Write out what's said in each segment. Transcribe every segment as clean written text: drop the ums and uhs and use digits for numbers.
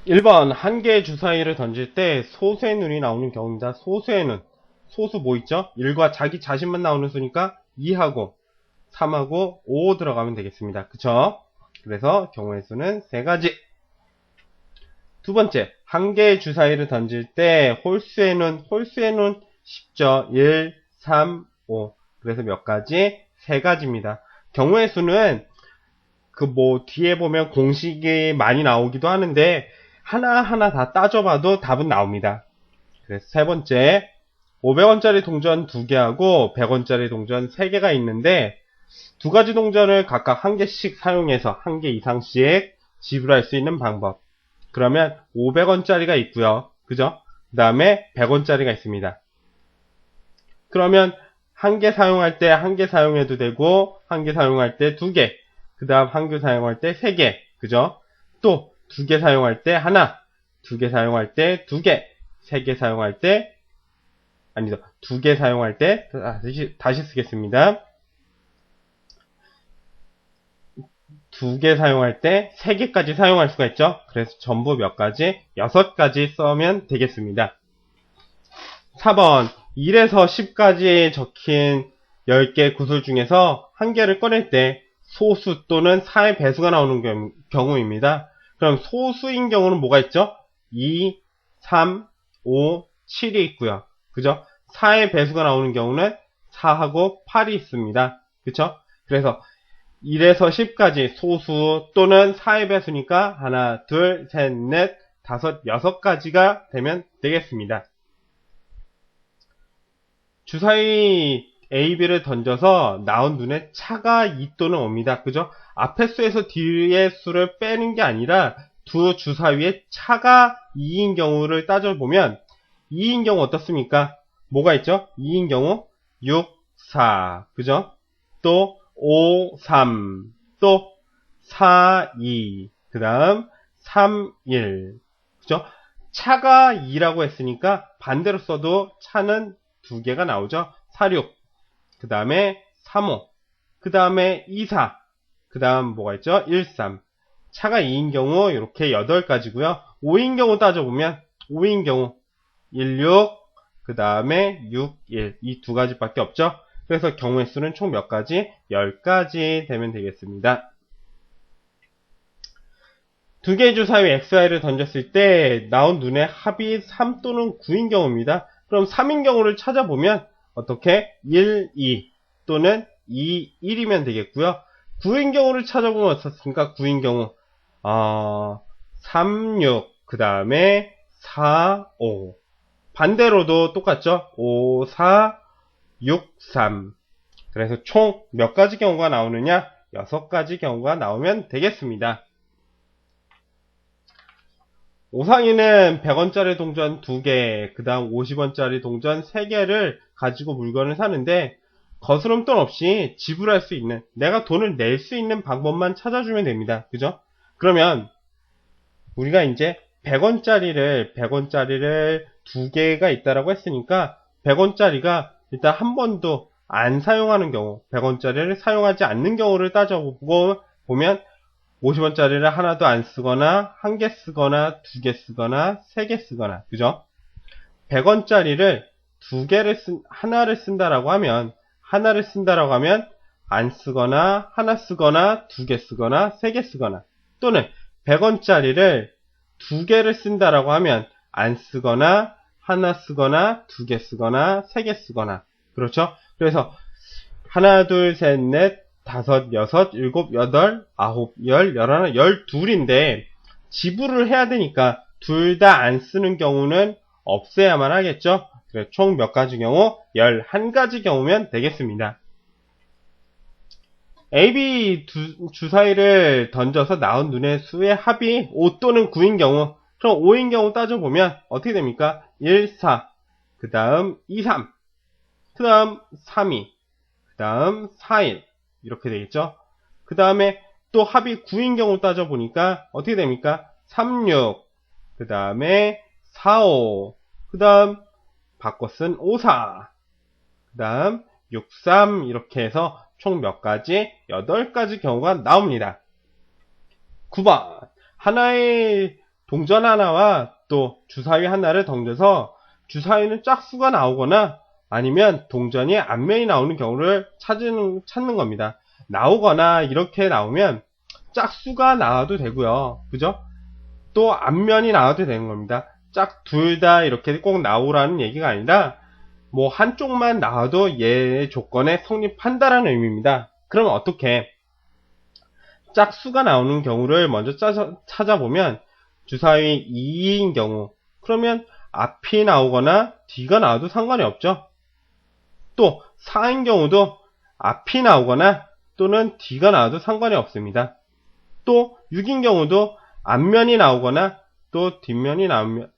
1번 한 개의 주사위를 던질 때 소수의 눈이 나오는 경우입니다. 소수의 눈. 소수 뭐 있죠? 1과 자기 자신만 나오는 수니까 2하고 3하고 5 들어가면 되겠습니다. 그쵸? 그래서 경우의 수는 3가지. 두 번째, 한 개의 주사위를 던질 때 홀수의 눈 쉽죠? 1, 3, 5. 그래서 몇 가지? 3가지입니다. 경우의 수는 뒤에 보면 공식이 많이 나오기도 하는데 하나하나 다 따져봐도 답은 나옵니다. 그래서 세 번째, 500원짜리 동전 2개하고 100원짜리 동전 3개가 있는데 두 가지 동전을 각각 한 개씩 사용해서 한 개 이상씩 지불할 수 있는 방법. 그러면 500원짜리가 있고요. 그죠? 그 다음에 100원짜리가 있습니다. 그러면 한 개 사용할 때 한 개 사용해도 되고 한 개 사용할 때 2개, 그 다음 한 개 사용할 때 3개, 그죠? 또 2개 사용할 때 하나, 2개 사용할 때 2개, 3개 사용할 때 아니죠. 2개 사용할 때 다시 쓰겠습니다. 2개 사용할 때 3개까지 사용할 수가 있죠. 그래서 전부 몇 가지? 6가지 써면 되겠습니다. 4번 1에서 10까지 적힌 10개 구슬 중에서 한 개를 꺼낼 때 소수 또는 4의 배수가 나오는 경우입니다. 그럼 소수인 경우는 뭐가 있죠? 2, 3, 5, 7이 있고요. 그죠? 4의 배수가 나오는 경우는 4하고 8이 있습니다. 그쵸? 그래서 1에서 10까지 소수 또는 4의 배수니까 하나, 둘, 셋, 넷, 다섯, 6가지가 되면 되겠습니다. 주사위 A, B를 던져서 나온 눈에 차가 2 또는 5입니다. 그죠? 앞의 수에서 뒤의 수를 빼는 게 아니라 두 주사위에 차가 2인 경우를 따져보면 2인 경우 어떻습니까? 뭐가 있죠? 2인 경우 6, 4, 그죠? 또 5, 3, 또 4, 2, 그 다음 3, 1, 그죠? 차가 2라고 했으니까 반대로 써도 차는 2개가 나오죠? 4, 6, 그 다음에 3, 5, 그 다음에 2, 4, 그 다음 뭐가 있죠? 1, 3. 차가 2인 경우 이렇게 8가지고요. 5인 경우 따져보면 5인 경우 1, 6, 그 다음에 6, 1. 이 2가지밖에 없죠? 그래서 경우의 수는 총 몇 가지? 10가지 되면 되겠습니다. 두 개의 주사위 XY를 던졌을 때 나온 눈의 합이 3 또는 9인 경우입니다. 그럼 3인 경우를 찾아보면 어떻게? 1, 2 또는 2, 1이면 되겠고요. 9인 경우를 찾아보면 어떻습니까? 9인 경우 3, 6, 그 다음에 4, 5. 반대로도 똑같죠? 5, 4, 6, 3. 그래서 총 몇 가지 경우가 나오느냐? 6가지 경우가 나오면 되겠습니다. 오상이는 100원짜리 동전 2개, 그 다음 50원짜리 동전 3개를 가지고 물건을 사는데 거스름돈 없이 지불할 수 있는, 내가 돈을 낼 수 있는 방법만 찾아주면 됩니다. 그죠? 그러면 우리가 이제 100원짜리를 2개가 있다라고 했으니까 100원짜리가 일단 한 번도 안 사용하는 경우, 100원짜리를 사용하지 않는 경우를 따져보고 보면 50원짜리를 하나도 안 쓰거나 한 개 쓰거나 2개 쓰거나 3개 쓰거나, 그죠? 100원짜리를 하나를 쓴다라고 하면 안 쓰거나 하나 쓰거나 2개 쓰거나 3개 쓰거나, 또는 100원짜리를 2개를 쓴다라고 하면 안 쓰거나 하나 쓰거나 2개 쓰거나 3개 쓰거나, 그렇죠? 그래서 하나, 둘, 셋, 넷, 다섯, 여섯, 일곱, 여덟, 아홉, 열, 열하나, 12인데 지불을 해야 되니까 둘 다 안 쓰는 경우는 없애야만 하겠죠? 그래, 총 몇 가지 경우? 11가지 경우면 되겠습니다. AB 주사위를 던져서 나온 눈의 수의 합이 5 또는 9인 경우, 그럼 5인 경우 따져보면 어떻게 됩니까? 1, 4, 그 다음 2, 3, 그 다음 3, 2, 그 다음 4, 1, 이렇게 되겠죠? 그 다음에 또 합이 9인 경우 따져보니까 어떻게 됩니까? 3, 6, 그 다음에 4, 5, 그 다음 바꿔 쓴 5, 4, 그 다음 6, 3, 이렇게 해서 총 몇 가지? 8가지 경우가 나옵니다. 9번. 하나의 동전 하나와 또 주사위 하나를 던져서 주사위는 짝수가 나오거나 아니면 동전이 앞면이 나오는 경우를 찾는 겁니다. 나오거나 이렇게 나오면 짝수가 나와도 되고요. 그죠? 또 앞면이 나와도 되는 겁니다. 둘 다 이렇게 꼭 나오라는 얘기가 아니라 뭐 한쪽만 나와도 얘의 조건에 성립한다라는 의미입니다. 그럼 어떻게? 짝수가 나오는 경우를 먼저 찾아보면 주사위 2인 경우 그러면 앞이 나오거나 뒤가 나와도 상관이 없죠. 또 4인 경우도 앞이 나오거나 또는 뒤가 나와도 상관이 없습니다. 또 6인 경우도 앞면이 나오거나 또 뒷면이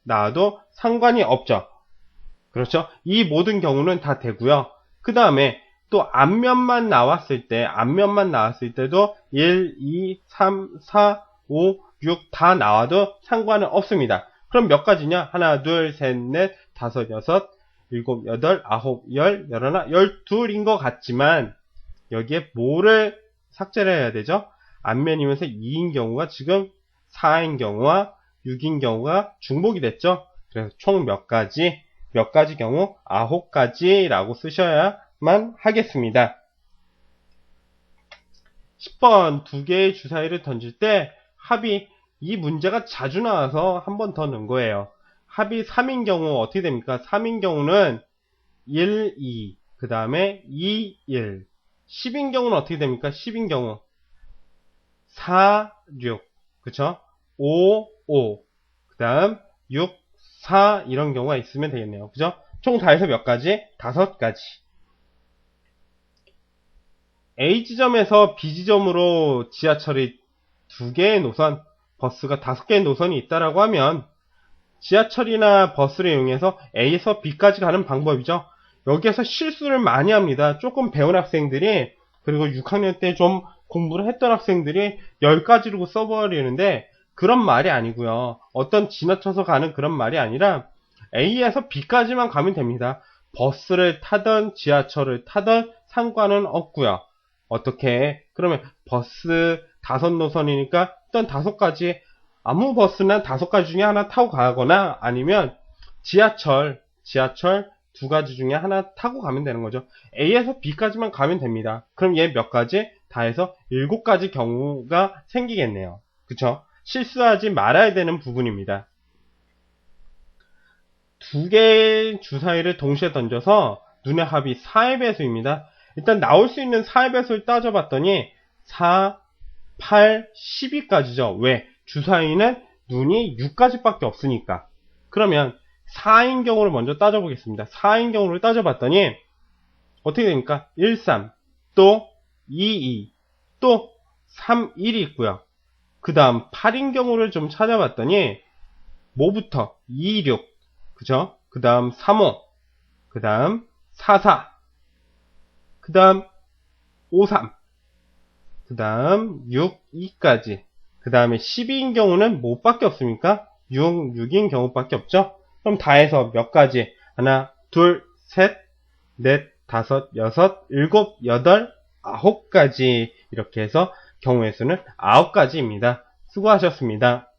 나와도 상관이 없죠. 그렇죠? 이 모든 경우는 다 되고요. 그 다음에 또 앞면만 나왔을 때도 1, 2, 3, 4, 5, 6 다 나와도 상관은 없습니다. 그럼 몇 가지냐? 하나, 둘, 셋, 넷, 다섯, 여섯, 일곱, 여덟, 아홉, 열, 열하나, 12인 것 같지만 여기에 뭐를 삭제를 해야 되죠? 앞면이면서 2인 경우가 지금 4인 경우와 6인 경우가 중복이 됐죠? 그래서 총 몇 가지 경우 9가지라고 쓰셔야만 하겠습니다. 10번 두 개의 주사위를 던질 때 합이 이 문제가 자주 나와서 한 번 더 넣은 거예요. 합이 3인 경우 어떻게 됩니까? 3인 경우는 1, 2, 그 다음에 2, 1. 10인 경우는 어떻게 됩니까? 10인 경우 4, 6, 그쵸? 5, 5, 그 다음 6, 4 이런 경우가 있으면 되겠네요. 그죠? 총 다 해서 몇 가지? 5가지. A 지점에서 B 지점으로 지하철이 2개의 노선, 버스가 5개의 노선이 있다라고 하면 지하철이나 버스를 이용해서 A에서 B까지 가는 방법이죠. 여기에서 실수를 많이 합니다. 조금 배운 학생들이, 그리고 6학년 때 좀 공부를 했던 학생들이 10가지로 써버리는데 그런 말이 아니고요. 어떤 지나쳐서 가는 그런 말이 아니라 A에서 B까지만 가면 됩니다. 버스를 타던 지하철을 타던 상관은 없고요. 어떻게? 그러면 버스 5노선이니까 일단 5가지, 아무 버스나 5가지 중에 하나 타고 가거나 아니면 지하철 2가지 중에 하나 타고 가면 되는 거죠. A에서 B까지만 가면 됩니다. 그럼 얘 몇 가지? 다 해서 7가지 경우가 생기겠네요. 그쵸? 실수하지 말아야 되는 부분입니다. 두 개의 주사위를 동시에 던져서 눈의 합이 4의 배수입니다. 일단 나올 수 있는 4의 배수를 따져봤더니 4, 8, 12까지죠. 왜? 주사위는 눈이 6가지밖에 없으니까. 그러면 4인 경우를 먼저 따져보겠습니다. 4인 경우를 따져봤더니 어떻게 됩니까? 1, 3, 또 2, 2, 또 3, 1이 있고요. 그 다음 8인 경우를 좀 찾아봤더니 뭐부터? 2, 6, 그죠? 그 다음 3, 5, 그 다음 4, 4, 그 다음 5, 3, 그 다음 6, 2까지, 그 다음에 12인 경우는 뭐밖에 없습니까? 6인 경우밖에 없죠? 그럼 다 해서 몇 가지? 하나, 둘, 셋, 넷, 다섯, 여섯, 일곱, 여덟, 9가지 이렇게 해서 경우의 수는 9가지입니다. 수고하셨습니다.